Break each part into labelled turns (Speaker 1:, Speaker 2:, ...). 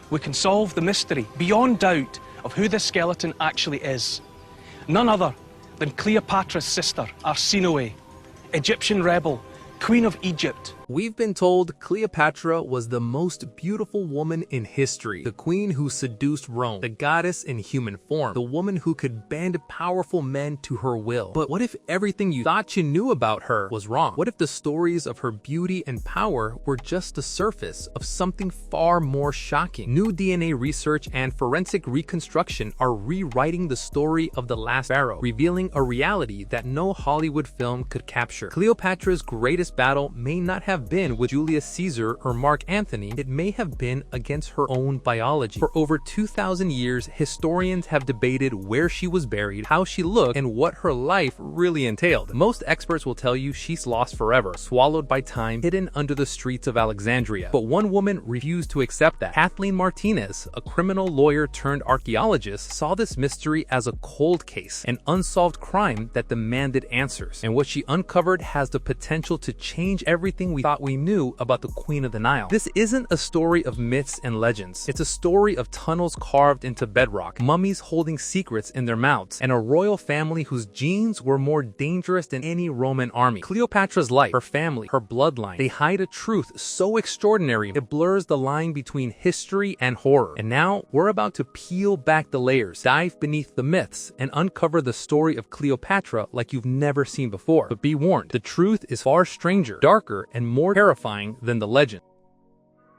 Speaker 1: we can solve the mystery beyond doubt of who this skeleton actually is. None other than Cleopatra's sister, Arsinoe, Egyptian rebel, Queen of Egypt.
Speaker 2: We've been told Cleopatra was the most beautiful woman in history, the queen who seduced Rome, the goddess in human form, the woman who could bend powerful men to her will. But what if everything you thought you knew about her was wrong? What if the stories of her beauty and power were just the surface of something far more shocking? New DNA research and forensic reconstruction are rewriting the story of the last pharaoh, revealing a reality that no Hollywood film could capture. Cleopatra's greatest battle may not have been with Julius Caesar or Mark Antony. It may have been against her own biology. For over 2,000 years, historians have debated where she was buried, how she looked, and what her life really entailed. Most experts will tell you she's lost forever, swallowed by time, hidden under the streets of Alexandria. But one woman refused to accept that. Kathleen Martínez, a criminal lawyer turned archaeologist, saw this mystery as a cold case, an unsolved crime that demanded answers. And what she uncovered has the potential to change everything we thought we knew about the Queen of the Nile. This isn't a story of myths and legends. It's a story of tunnels carved into bedrock, mummies holding secrets in their mouths, and a royal family whose genes were more dangerous than any Roman army. Cleopatra's life, her family, her bloodline, they hide a truth so extraordinary it blurs the line between history and horror. And now, we're about to peel back the layers, dive beneath the myths, and uncover the story of Cleopatra like you've never seen before. But be warned, the truth is far stranger, darker, and more terrifying than the legend.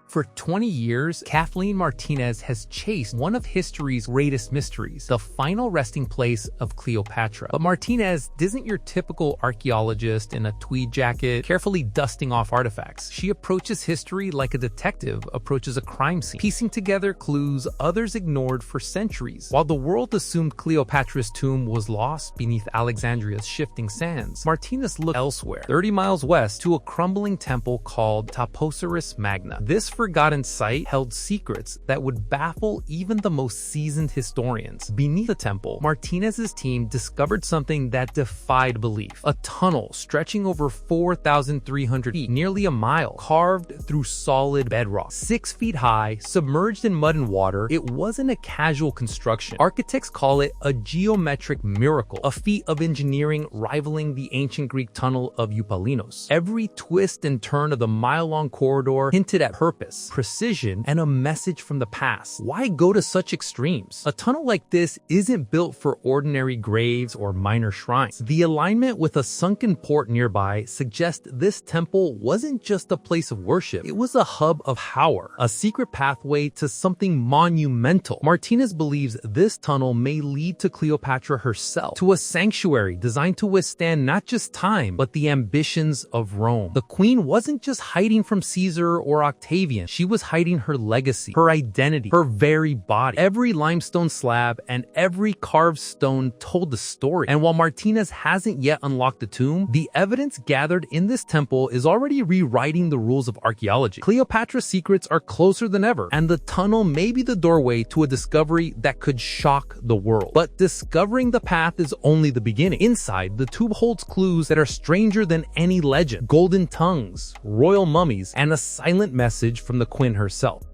Speaker 2: For 20 years, Kathleen Martínez has chased one of history's greatest mysteries, the final resting place of Cleopatra. But Martínez isn't your typical archaeologist in a tweed jacket, carefully dusting off artifacts. She approaches history like a detective approaches a crime scene, piecing together clues others ignored for centuries. While the world assumed Cleopatra's tomb was lost beneath Alexandria's shifting sands, Martínez looked elsewhere, 30 miles west, to a crumbling temple called Taposiris Magna. This forgotten site held secrets that would baffle even the most seasoned historians. Beneath the temple, Martínez's team discovered something that defied belief. A tunnel stretching over 4,300 feet, nearly a mile, carved through solid bedrock. 6 feet high, submerged in mud and water, it wasn't a casual construction. Architects call it a geometric miracle, a feat of engineering rivaling the ancient Greek tunnel of Eupalinos. Every twist and turn of the mile-long corridor hinted at purpose, precision, and a message from the past. Why go to such extremes? A tunnel like this isn't built for ordinary graves or minor shrines. The alignment with a sunken port nearby suggests this temple wasn't just a place of worship, it was a hub of power, a secret pathway to something monumental. Martínez believes this tunnel may lead to Cleopatra herself, to a sanctuary designed to withstand not just time, but the ambitions of Rome. The queen wasn't just hiding from Caesar or Octavian. She was hiding her legacy, her identity, her very body. Every limestone slab and every carved stone told the story. And while Martínez hasn't yet unlocked the tomb, the evidence gathered in this temple is already rewriting the rules of archaeology. Cleopatra's secrets are closer than ever, and the tunnel may be the doorway to a discovery that could shock the world. But discovering the path is only the beginning. Inside, the tomb holds clues that are stranger than any legend. Golden tongues, royal mummies, and a silent message from the queen herself.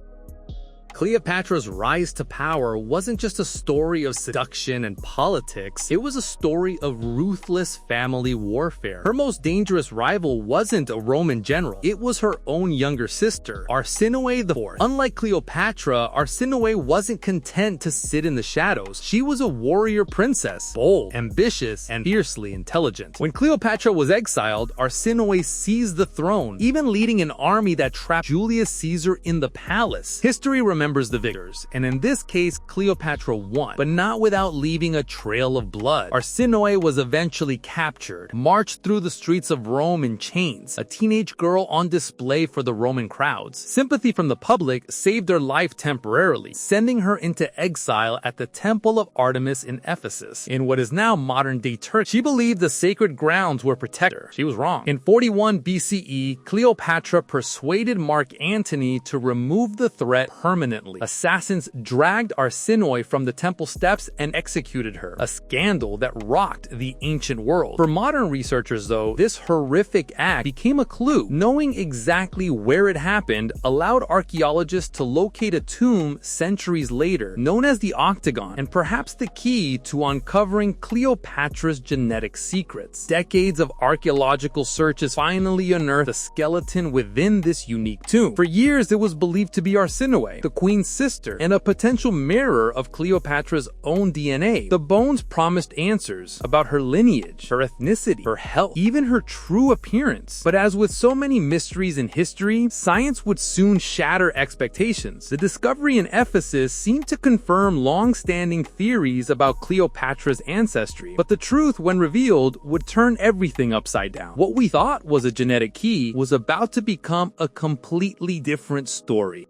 Speaker 2: Cleopatra's rise to power wasn't just a story of seduction and politics, it was a story of ruthless family warfare. Her most dangerous rival wasn't a Roman general, it was her own younger sister, Arsinoe IV. Unlike Cleopatra, Arsinoe wasn't content to sit in the shadows. She was a warrior princess, bold, ambitious, and fiercely intelligent. When Cleopatra was exiled, Arsinoe seized the throne, even leading an army that trapped Julius Caesar in the palace. History remembers the victors, and in this case, Cleopatra won, but not without leaving a trail of blood. Arsinoe was eventually captured, marched through the streets of Rome in chains, a teenage girl on display for the Roman crowds. Sympathy from the public saved her life temporarily, sending her into exile at the Temple of Artemis in Ephesus, in what is now modern-day Turkey. She believed the sacred grounds were protected her. She was wrong. In 41 BCE, Cleopatra persuaded Mark Antony to remove the threat permanently. permanently. Assassins dragged Arsinoe from the temple steps and executed her, a scandal that rocked the ancient world. For modern researchers, though, this horrific act became a clue. Knowing exactly where it happened allowed archaeologists to locate a tomb centuries later, known as the octagon, and perhaps the key to uncovering Cleopatra's genetic secrets. Decades of archaeological searches finally unearthed a skeleton within this unique tomb. For years, it was believed to be Arsinoe, the queen's sister, and a potential mirror of Cleopatra's own DNA. The bones promised answers about her lineage, her ethnicity, her health, even her true appearance. But as with so many mysteries in history, science would soon shatter expectations. The discovery in Ephesus seemed to confirm long-standing theories about Cleopatra's ancestry, but the truth, when revealed, would turn everything upside down. What we thought was a genetic key was about to become a completely different story.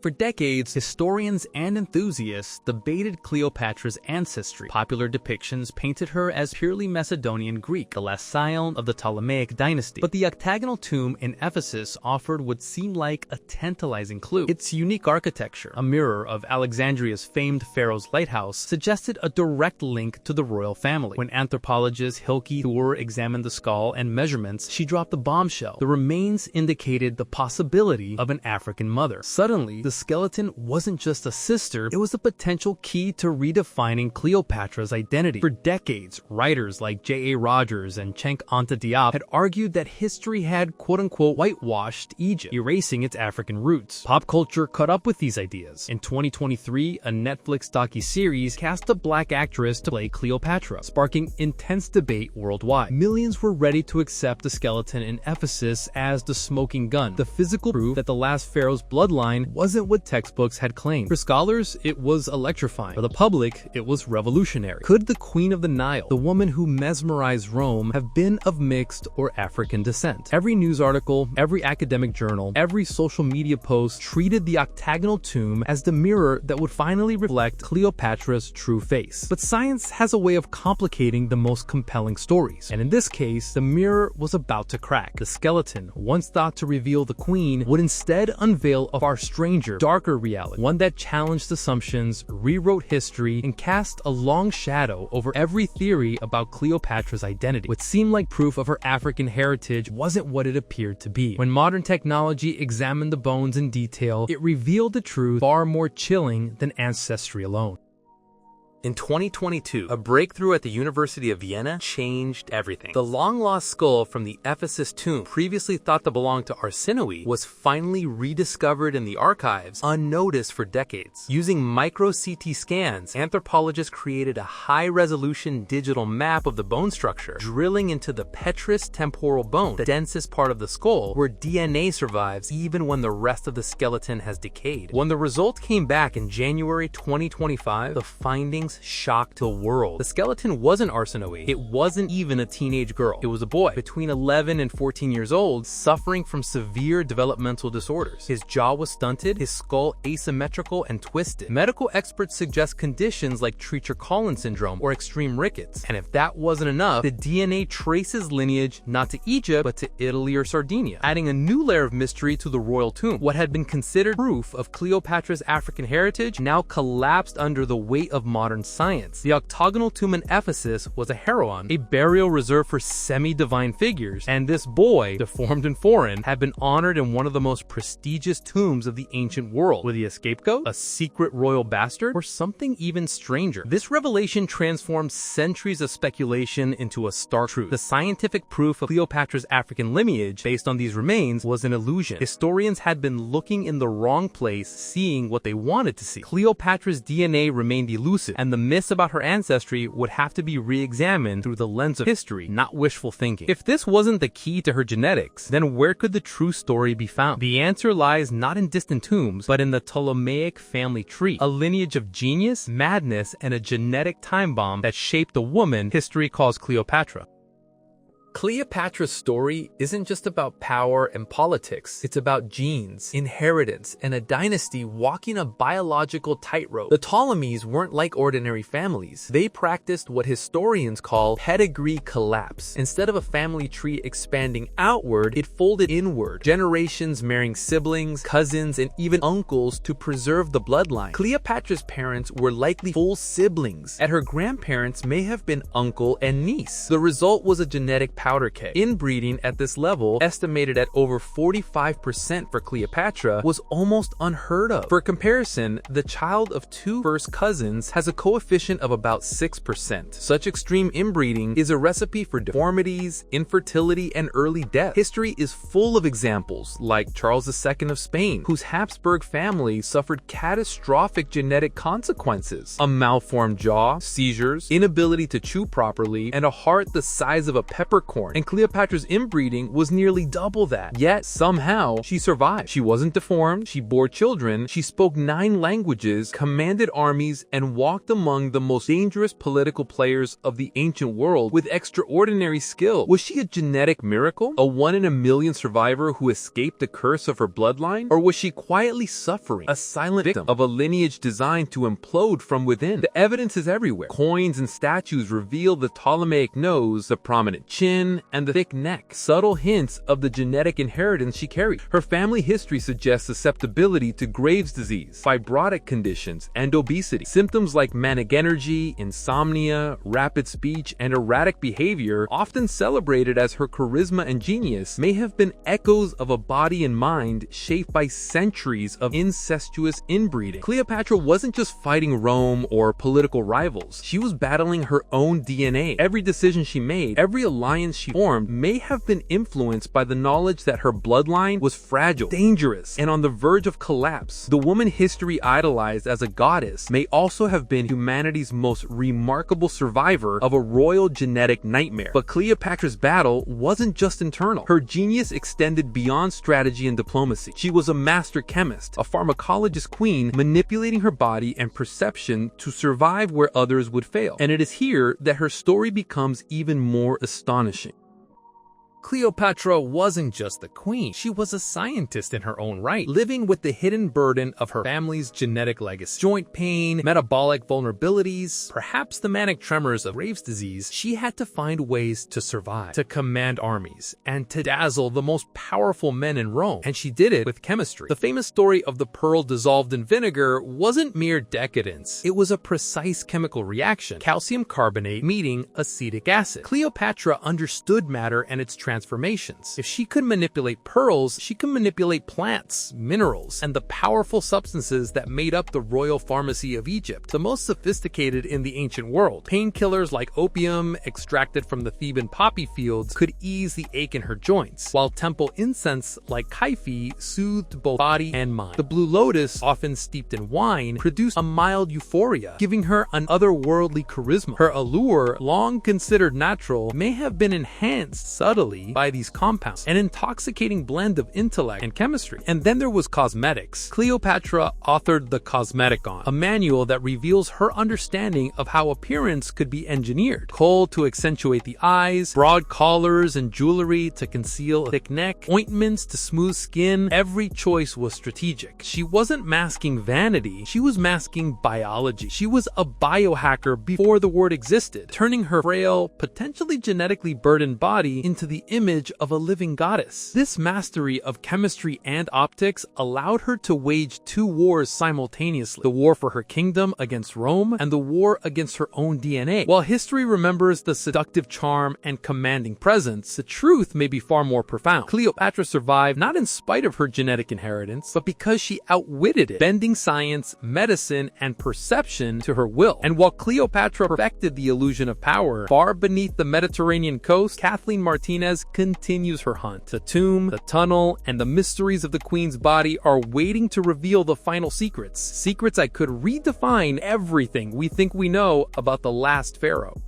Speaker 3: For decades, historians and enthusiasts debated Cleopatra's ancestry. Popular depictions painted her as purely Macedonian Greek, the last scion of the Ptolemaic Dynasty. But the octagonal tomb in Ephesus offered what seemed like a tantalizing clue. Its unique architecture, a mirror of Alexandria's famed Pharaoh's lighthouse, suggested a direct link to the royal family. When anthropologist Hilke Thur examined the skull and measurements, she dropped the bombshell. The remains indicated the possibility of an African mother. Suddenly, the skeleton wasn't just a sister, it was a potential key to redefining Cleopatra's identity. For decades, writers like J.A. Rogers and Cenk Anta Diop had argued that history had quote-unquote whitewashed Egypt, erasing its African roots. Pop culture caught up with these ideas. In 2023, a Netflix docuseries cast a black actress to play Cleopatra, sparking intense debate worldwide. Millions were ready to accept the skeleton in Ephesus as the smoking gun, the physical proof that the last pharaoh's bloodline wasn't what textbooks had claimed. For scholars, it was electrifying. For the public, it was revolutionary. Could the Queen of the Nile, the woman who mesmerized Rome, have been of mixed or African descent? Every news article, every academic journal, every social media post treated the octagonal tomb as the mirror that would finally reflect Cleopatra's true face. But science has a way of complicating the most compelling stories, and in this case, the mirror was about to crack. The skeleton, once thought to reveal the queen, would instead unveil a far stranger, darker reality, one that challenged assumptions, rewrote history, and cast a long shadow over every theory about Cleopatra's identity. What seemed like proof of her African heritage wasn't what it appeared to be. When modern technology examined the bones in detail, it revealed the truth far more chilling than ancestry alone.
Speaker 2: In 2022, a breakthrough at the University of Vienna changed everything. The long-lost skull from the Ephesus tomb, previously thought to belong to Arsinoe, was finally rediscovered in the archives, unnoticed for decades. Using micro-CT scans, anthropologists created a high-resolution digital map of the bone structure, drilling into the petrous temporal bone, the densest part of the skull, where DNA survives even when the rest of the skeleton has decayed. When the result came back in January 2025, the findings shocked the world. The skeleton wasn't Arsinoe. It wasn't even a teenage girl. It was a boy between 11 and 14 years old, suffering from severe developmental disorders. His jaw was stunted, his skull asymmetrical and twisted. Medical experts suggest conditions like Treacher-Collins syndrome or extreme rickets. And if that wasn't enough, the DNA traces lineage not to Egypt, but to Italy or Sardinia, adding a new layer of mystery to the royal tomb. What had been considered proof of Cleopatra's African heritage now collapsed under the weight of modern science. The octagonal tomb in Ephesus was a heroon, a burial reserved for semi-divine figures, and this boy, deformed and foreign, had been honored in one of the most prestigious tombs of the ancient world. Was he a scapegoat, a secret royal bastard, or something even stranger? This revelation transformed centuries of speculation into a stark truth. The scientific proof of Cleopatra's African lineage, based on these remains, was an illusion. Historians had been looking in the wrong place, seeing what they wanted to see. Cleopatra's DNA remained elusive, and the myths about her ancestry would have to be re-examined through the lens of history, not wishful thinking. If this wasn't the key to her genetics, then where could the true story be found? The answer lies not in distant tombs, but in the Ptolemaic family tree, a lineage of genius, madness, and a genetic time bomb that shaped the woman history calls Cleopatra. Cleopatra's story isn't just about power and politics. It's about genes, inheritance, and a dynasty walking a biological tightrope. The Ptolemies weren't like ordinary families. They practiced what historians call pedigree collapse. Instead of a family tree expanding outward, it folded inward. Generations marrying siblings, cousins, and even uncles to preserve the bloodline. Cleopatra's parents were likely full siblings, and her grandparents may have been uncle and niece. The result was a genetic powder keg. Inbreeding at this level, estimated at over 45% for Cleopatra, was almost unheard of. For comparison, the child of two first cousins has a coefficient of about 6%. Such extreme inbreeding is a recipe for deformities, infertility, and early death. History is full of examples, like Charles II of Spain, whose Habsburg family suffered catastrophic genetic consequences: a malformed jaw, seizures, inability to chew properly, and a heart the size of a peppercorn. And Cleopatra's inbreeding was nearly double that. Yet, somehow, she survived. She wasn't deformed, she bore children, she spoke 9 languages, commanded armies, and walked among the most dangerous political players of the ancient world with extraordinary skill. Was she a genetic miracle? A 1 in a million survivor who escaped the curse of her bloodline? Or was she quietly suffering, a silent victim of a lineage designed to implode from within? The evidence is everywhere. Coins and statues reveal the Ptolemaic nose, the prominent chin, and the thick neck, subtle hints of the genetic inheritance she carried. Her family history suggests susceptibility to Graves' disease, fibrotic conditions, and obesity. Symptoms like manic energy, insomnia, rapid speech, and erratic behavior, often celebrated as her charisma and genius, may have been echoes of a body and mind shaped by centuries of incestuous inbreeding. Cleopatra wasn't just fighting Rome or political rivals. She was battling her own DNA. Every decision she made, every alliance she formed, may have been influenced by the knowledge that her bloodline was fragile, dangerous, and on the verge of collapse. The woman history idolized as a goddess may also have been humanity's most remarkable survivor of a royal genetic nightmare. But Cleopatra's battle wasn't just internal. Her genius extended beyond strategy and diplomacy. She was a master chemist, a pharmacologist queen, manipulating her body and perception to survive where others would fail. And it is here that her story becomes even more astonishing.
Speaker 3: Cleopatra wasn't just the queen, she was a scientist in her own right, living with the hidden burden of her family's genetic legacy. Joint pain, metabolic vulnerabilities, perhaps the manic tremors of Graves' disease. She had to find ways to survive, to command armies, and to dazzle the most powerful men in Rome. And she did it with chemistry. The famous story of the pearl dissolved in vinegar wasn't mere decadence. It was a precise chemical reaction, calcium carbonate meeting acetic acid. Cleopatra understood matter and its transformations. If she could manipulate pearls, she could manipulate plants, minerals, and the powerful substances that made up the royal pharmacy of Egypt, the most sophisticated in the ancient world. Painkillers like opium, extracted from the Theban poppy fields, could ease the ache in her joints, while temple incense like kaifi soothed both body and mind. The blue lotus, often steeped in wine, produced a mild euphoria, giving her an otherworldly charisma. Her allure, long considered natural, may have been enhanced subtly by these compounds, an intoxicating blend of intellect and chemistry. And then there was cosmetics. Cleopatra authored the Cosmeticon, a manual that reveals her understanding of how appearance could be engineered. Kohl to accentuate the eyes, broad collars and jewelry to conceal a thick neck, ointments to smooth skin. Every choice was strategic. She wasn't masking vanity, she was masking biology. She was a biohacker before the word existed, turning her frail, potentially genetically burdened body into the image of a living goddess. This mastery of chemistry and optics allowed her to wage 2 wars simultaneously: the war for her kingdom against Rome and the war against her own DNA. While history remembers the seductive charm and commanding presence, the truth may be far more profound. Cleopatra survived not in spite of her genetic inheritance, but because she outwitted it, bending science, medicine, and perception to her will. And while Cleopatra perfected the illusion of power, far beneath the Mediterranean coast, Kathleen Martínez continues her hunt. The tomb, the tunnel, and the mysteries of the queen's body are waiting to reveal the final secrets. Secrets that could redefine everything we think we know about the last pharaoh.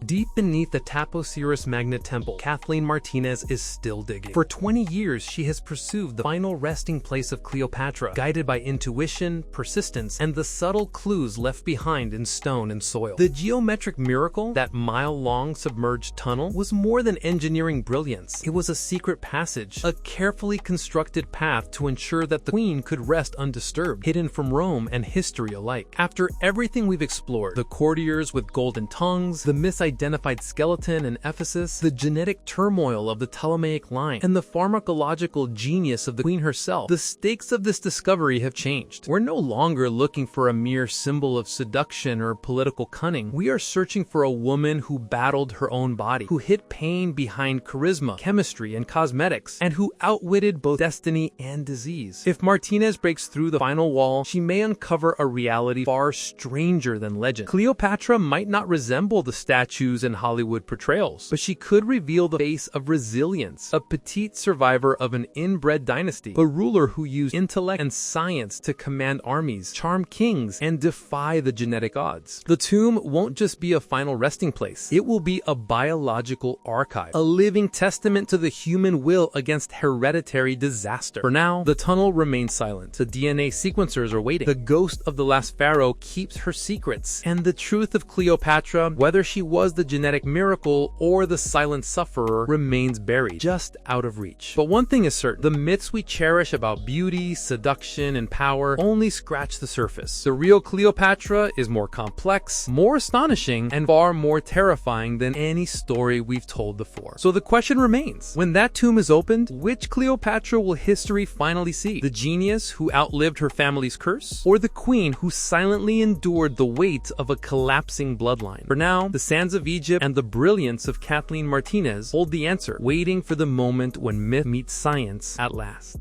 Speaker 2: Deep beneath the Taposiris Magna Temple, Kathleen Martínez is still digging. For 20 years, she has pursued the final resting place of Cleopatra, guided by intuition, persistence, and the subtle clues left behind in stone and soil. The geometric miracle, that mile-long submerged tunnel, was more than engineering brilliance. It was a secret passage, a carefully constructed path to ensure that the queen could rest undisturbed, hidden from Rome and history alike. After everything we've explored, the courtiers with golden tongues, the misidentified skeleton in Ephesus, the genetic turmoil of the Ptolemaic line, and the pharmacological genius of the queen herself, the stakes of this discovery have changed. We're no longer looking for a mere symbol of seduction or political cunning. We are searching for a woman who battled her own body, who hid pain behind charisma, chemistry, and cosmetics, and who outwitted both destiny and disease. If Martínez breaks through the final wall, she may uncover a reality far stranger than legend. Cleopatra might not resemble the statues and Hollywood portrayals, but she could reveal the face of resilience, a petite survivor of an inbred dynasty, a ruler who used intellect and science to command armies, charm kings, and defy the genetic odds. The tomb won't just be a final resting place. It will be a biological archive, a living testament to the human will against hereditary disaster. For now, the tunnel remains silent. The DNA sequencers are waiting. The ghost of the last pharaoh keeps her secrets, and the truth of Cleopatra, whether she was the genetic miracle or the silent sufferer, remains buried, just out of reach. But one thing is certain: the myths we cherish about beauty, seduction, and power only scratch the surface. The real Cleopatra is more complex, more astonishing, and far more terrifying than any story we've told before. So the question remains: when that tomb is opened, which Cleopatra will history finally see? The genius who outlived her family's curse, or the queen who silently endured the weight of a collapsing bloodline? For now, the sands of Egypt and the brilliance of Kathleen Martínez hold the answer, waiting for the moment when myth meets science at last.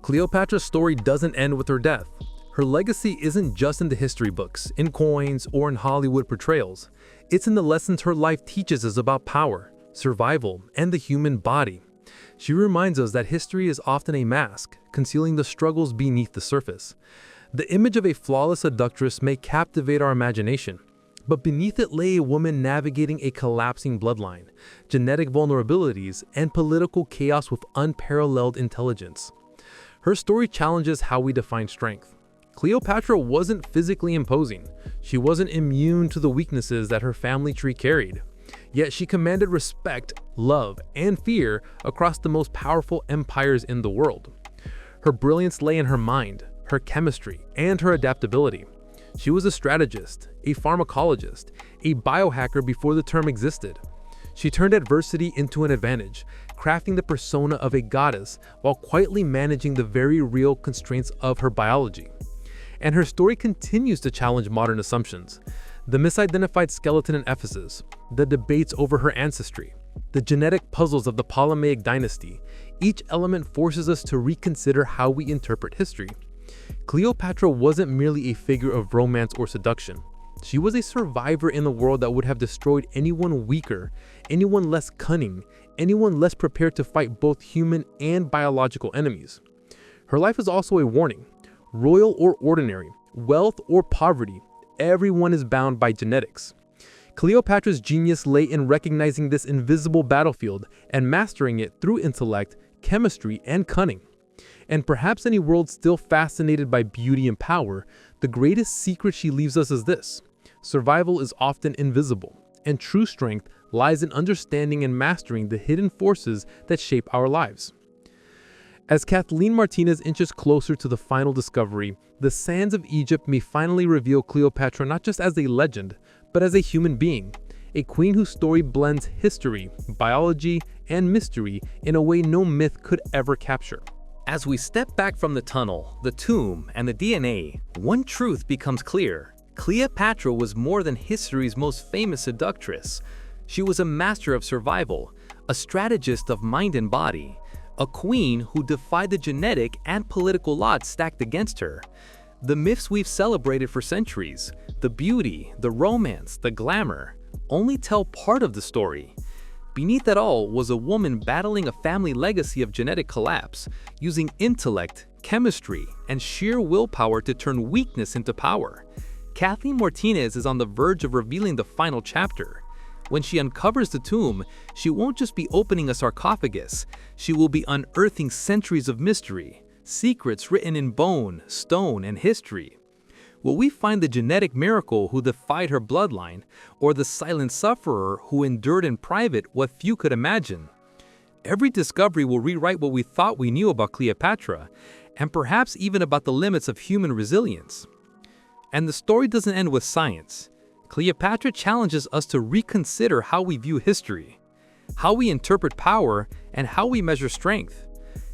Speaker 2: Cleopatra's story doesn't end with her death. Her legacy isn't just in the history books, in coins, or in Hollywood portrayals. It's in the lessons her life teaches us about power, survival, and the human body. She reminds us that history is often a mask, concealing the struggles beneath the surface. The image of a flawless seductress may captivate our imagination, but beneath it lay a woman navigating a collapsing bloodline, genetic vulnerabilities, and political chaos with unparalleled intelligence. Her story challenges how we define strength. Cleopatra wasn't physically imposing. She wasn't immune to the weaknesses that her family tree carried. Yet she commanded respect, love, and fear across the most powerful empires in the world. Her brilliance lay in her mind, her chemistry, and her adaptability. She was a strategist, a pharmacologist, a biohacker before the term existed. She turned adversity into an advantage, crafting the persona of a goddess while quietly managing the very real constraints of her biology. And her story continues to challenge modern assumptions. The misidentified skeleton in Ephesus, the debates over her ancestry, the genetic puzzles of the Ptolemaic dynasty, each element forces us to reconsider how we interpret history. Cleopatra wasn't merely a figure of romance or seduction. She was a survivor in a world that would have destroyed anyone weaker, anyone less cunning, anyone less prepared to fight both human and biological enemies. Her life is also a warning. Royal or ordinary, wealth or poverty, everyone is bound by genetics. Cleopatra's genius lay in recognizing this invisible battlefield and mastering it through intellect, chemistry, and cunning. And perhaps any world still fascinated by beauty and power, the greatest secret she leaves us is this: survival is often invisible, and true strength lies in understanding and mastering the hidden forces that shape our lives. As Kathleen Martínez inches closer to the final discovery, the sands of Egypt may finally reveal Cleopatra not just as a legend, but as a human being, a queen whose story blends history, biology, and mystery in a way no myth could ever capture.
Speaker 3: As we step back from the tunnel, the tomb, and the DNA, one truth becomes clear. Cleopatra was more than history's most famous seductress. She was a master of survival, a strategist of mind and body, a queen who defied the genetic and political odds stacked against her. The myths we've celebrated for centuries, the beauty, the romance, the glamour, only tell part of the story. Beneath it all was a woman battling a family legacy of genetic collapse, using intellect, chemistry, and sheer willpower to turn weakness into power. Kathleen Martínez is on the verge of revealing the final chapter,
Speaker 2: When she uncovers the tomb, she won't just be opening a sarcophagus, she will be unearthing centuries of mystery, secrets written in bone, stone, and history. Will we find the genetic miracle who defied her bloodline, or the silent sufferer who endured in private what few could imagine? Every discovery will rewrite what we thought we knew about Cleopatra, and perhaps even about the limits of human resilience. And the story doesn't end with science. Cleopatra challenges us to reconsider how we view history, how we interpret power, and how we measure strength.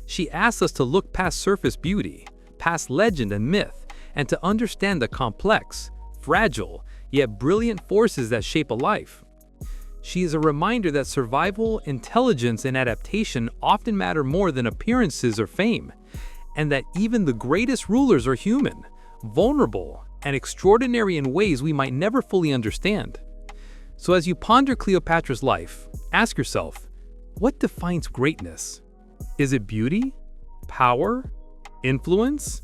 Speaker 2: She asks us to look past surface beauty, past legend and myth, and to understand the complex, fragile, yet brilliant forces that shape a life. She is a reminder that survival, intelligence, and adaptation often matter more than appearances or fame, and that even the greatest rulers are human, vulnerable, and extraordinary in ways we might never fully understand. So as you ponder Cleopatra's life, ask yourself, what defines greatness? Is it beauty, power, influence?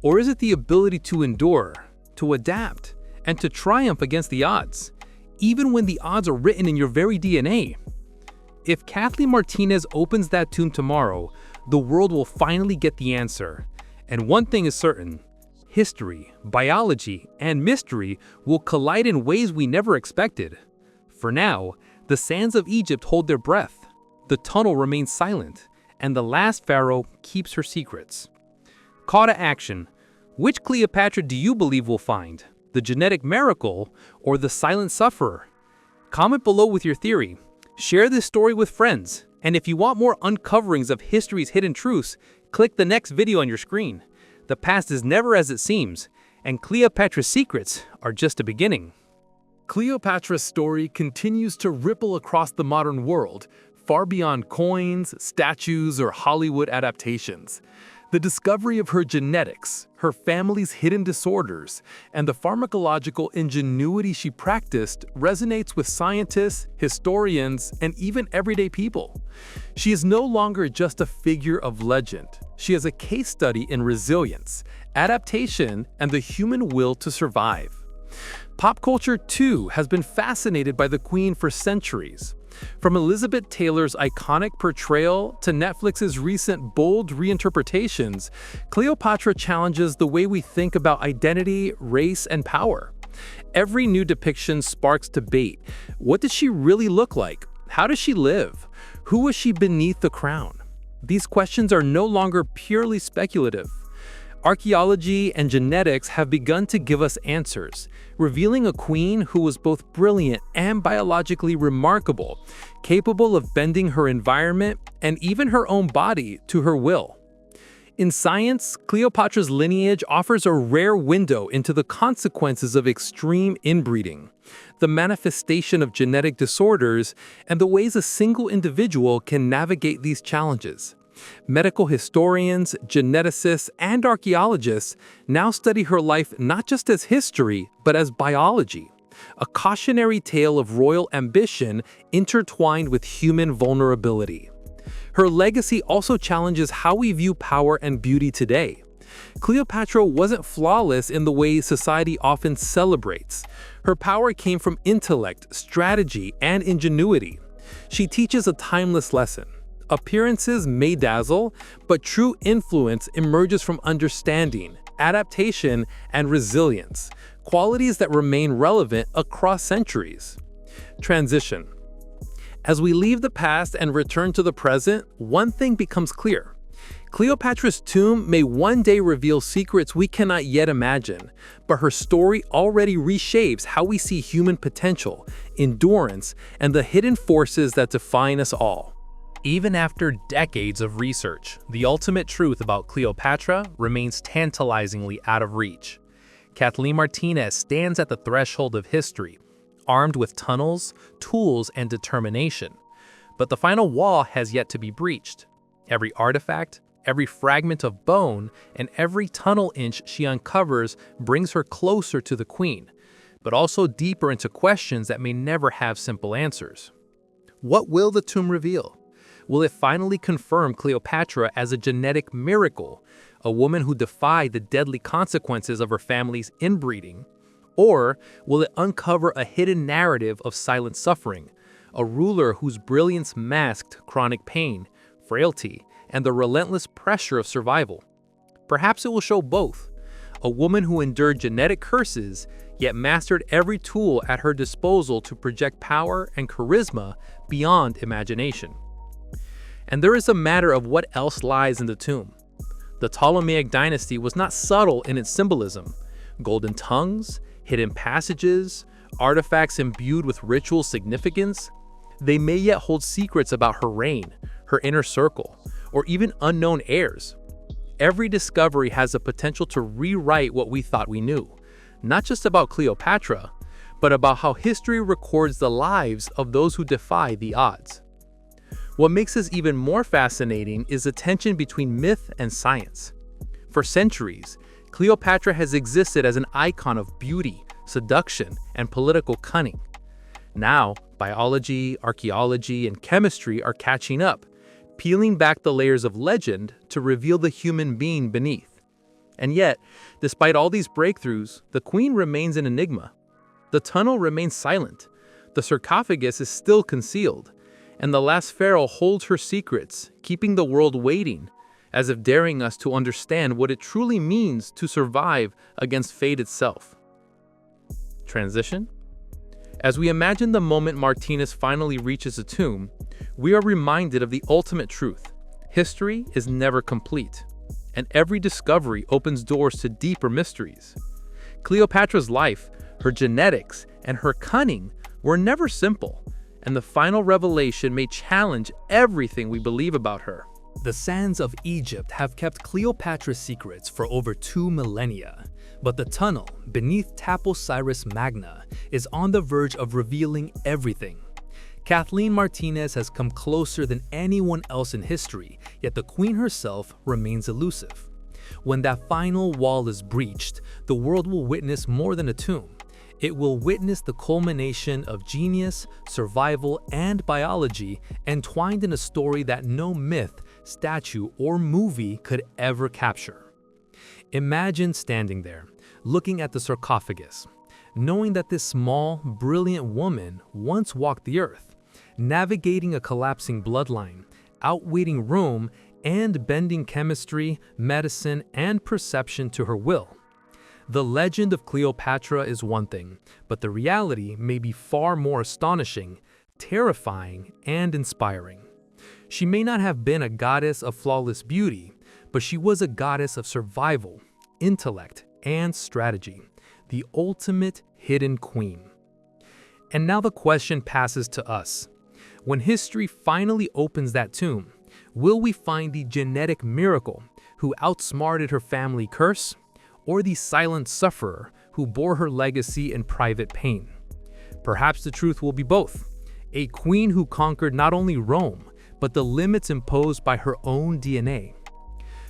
Speaker 2: Or is it the ability to endure, to adapt, and to triumph against the odds, even when the odds are written in your very DNA? If Kathleen Martínez opens that tomb tomorrow, the world will finally get the answer. And one thing is certain: history, biology, and mystery will collide in ways we never expected. For now, the sands of Egypt hold their breath, the tunnel remains silent, and the last pharaoh keeps her secrets. Call to action. Which Cleopatra do you believe we'll find? The genetic miracle or the silent sufferer? Comment below with your theory. Share this story with friends. And if you want more uncoverings of history's hidden truths, click the next video on your screen. The past is never as it seems, and Cleopatra's secrets are just a beginning. Cleopatra's story continues to ripple across the modern world, far beyond coins, statues, or Hollywood adaptations. The discovery of her genetics, her family's hidden disorders, and the pharmacological ingenuity she practiced resonates with scientists, historians, and even everyday people. She is no longer just a figure of legend. She is a case study in resilience, adaptation, and the human will to survive. Pop culture, too, has been fascinated by the Queen for centuries. From Elizabeth Taylor's iconic portrayal to Netflix's recent bold reinterpretations, Cleopatra challenges the way we think about identity, race, and power. Every new depiction sparks debate. What did she really look like? How does she live? Who was she beneath the crown? These questions are no longer purely speculative. Archaeology and genetics have begun to give us answers, revealing a queen who was both brilliant and biologically remarkable, capable of bending her environment and even her own body to her will. In science, Cleopatra's lineage offers a rare window into the consequences of extreme inbreeding, the manifestation of genetic disorders, and the ways a single individual can navigate these challenges. Medical historians, geneticists, and archaeologists now study her life not just as history, but as biology, a cautionary tale of royal ambition intertwined with human vulnerability. Her legacy also challenges how we view power and beauty today. Cleopatra wasn't flawless in the way society often celebrates. Her power came from intellect, strategy, and ingenuity. She teaches a timeless lesson. Appearances may dazzle, but true influence emerges from understanding, adaptation, and resilience, qualities that remain relevant across centuries. Transition. As we leave the past and return to the present, one thing becomes clear. Cleopatra's tomb may one day reveal secrets we cannot yet imagine, but her story already reshapes how we see human potential, endurance, and the hidden forces that define us all. Even after decades of research, the ultimate truth about Cleopatra remains tantalizingly out of reach. Kathleen Martínez stands at the threshold of history, armed with tunnels, tools, and determination. But the final wall has yet to be breached. Every artifact, every fragment of bone, and every tunnel inch she uncovers brings her closer to the queen, but also deeper into questions that may never have simple answers. What will the tomb reveal? Will it finally confirm Cleopatra as a genetic miracle, a woman who defied the deadly consequences of her family's inbreeding? Or will it uncover a hidden narrative of silent suffering, a ruler whose brilliance masked chronic pain, frailty, and the relentless pressure of survival? Perhaps it will show both. A woman who endured genetic curses, yet mastered every tool at her disposal to project power and charisma beyond imagination. And there is a matter of what else lies in the tomb. The Ptolemaic dynasty was not subtle in its symbolism. Golden tongues, hidden passages, artifacts imbued with ritual significance, they may yet hold secrets about her reign, her inner circle, or even unknown heirs. Every discovery has the potential to rewrite what we thought we knew, not just about Cleopatra, but about how history records the lives of those who defy the odds. What makes this even more fascinating is the tension between myth and science. For centuries, Cleopatra has existed as an icon of beauty, seduction, and political cunning. Now, biology, archaeology, and chemistry are catching up, peeling back the layers of legend to reveal the human being beneath. And yet, despite all these breakthroughs, the queen remains an enigma. The tunnel remains silent, the sarcophagus is still concealed, and the last pharaoh holds her secrets, keeping the world waiting, as if daring us to understand what it truly means to survive against fate itself. Transition? As we imagine the moment Martínez finally reaches the tomb, we are reminded of the ultimate truth. History is never complete, and every discovery opens doors to deeper mysteries. Cleopatra's life, her genetics, and her cunning were never simple, and the final revelation may challenge everything we believe about her.
Speaker 3: The sands of Egypt have kept Cleopatra's secrets for over 2 millennia, but the tunnel beneath Taposiris Magna is on the verge of revealing everything. Kathleen Martínez has come closer than anyone else in history, yet the queen herself remains elusive. When that final wall is breached, the world will witness more than a tomb. It will witness the culmination of genius, survival, and biology entwined in a story that no myth, statue, or movie could ever capture. Imagine standing there, looking at the sarcophagus, knowing that this small, brilliant woman once walked the earth, navigating a collapsing bloodline, outwitting Rome, and bending chemistry, medicine, and perception to her will. The legend of Cleopatra is one thing, but the reality may be far more astonishing, terrifying, and inspiring. She may not have been a goddess of flawless beauty, but she was a goddess of survival, intellect, and strategy, the ultimate hidden queen. And now the question passes to us. When history finally opens that tomb, will we find the genetic miracle who outsmarted her family curse, or the silent sufferer who bore her legacy in private pain? Perhaps the truth will be both. A queen who conquered not only Rome, but the limits imposed by her own DNA.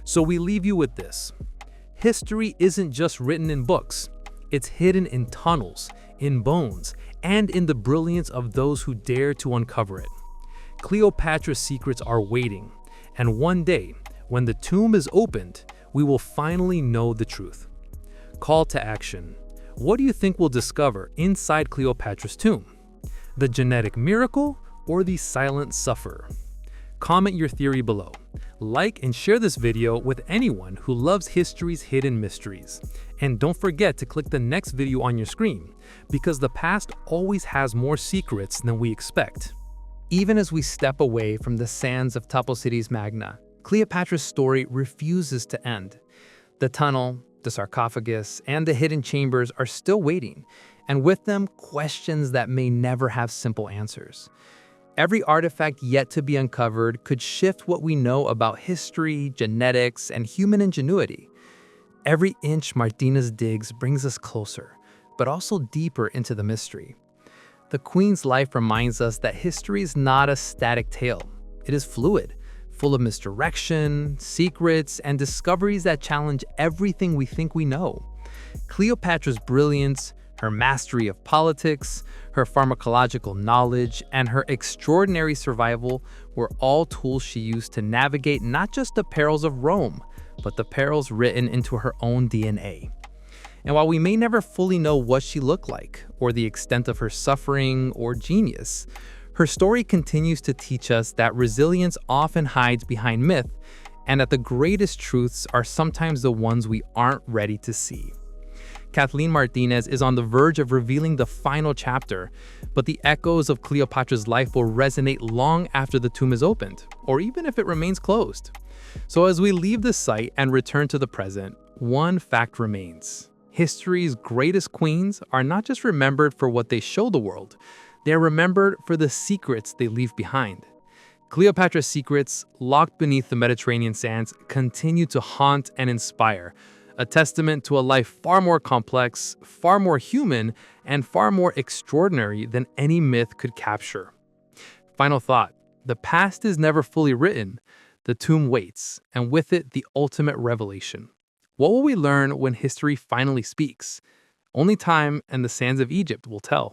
Speaker 3: So we leave you with this. History isn't just written in books. It's hidden in tunnels, in bones, and in the brilliance of those who dare to uncover it. Cleopatra's secrets are waiting, and one day, when the tomb is opened, we will finally know the truth. Call to action. What do you think we'll discover inside Cleopatra's tomb? The genetic miracle or the silent sufferer? Comment your theory below. Like and share this video with anyone who loves history's hidden mysteries. And don't forget to click the next video on your screen, because the past always has more secrets than we expect. Even as we step away from the sands of Taposiris Magna, Cleopatra's story refuses to end. The tunnel, the sarcophagus, and the hidden chambers are still waiting, and with them, questions that may never have simple answers. Every artifact yet to be uncovered could shift what we know about history, genetics, and human ingenuity. Every inch Martínez digs brings us closer, but also deeper into the mystery. The Queen's life reminds us that history is not a static tale. It is fluid, full of misdirection, secrets, and discoveries that challenge everything we think we know. Cleopatra's brilliance, her mastery of politics, her pharmacological knowledge, and her extraordinary survival were all tools she used to navigate not just the perils of Rome, but the perils written into her own DNA.
Speaker 2: And while we may never fully know what she looked like, or the extent of her suffering or genius, her story continues to teach us that resilience often hides behind myth, and that the greatest truths are sometimes the ones we aren't ready to see. Kathleen Martínez is on the verge of revealing the final chapter, but the echoes of Cleopatra's life will resonate long after the tomb is opened, or even if it remains closed. So as we leave the site and return to the present, one fact remains. History's greatest queens are not just remembered for what they show the world, they're remembered for the secrets they leave behind. Cleopatra's secrets, locked beneath the Mediterranean sands, continue to haunt and inspire, a testament to a life far more complex, far more human, and far more extraordinary than any myth could capture. Final thought: the past is never fully written. The tomb waits, and with it, the ultimate revelation. What will we learn when history finally speaks? Only time and the sands of Egypt will tell.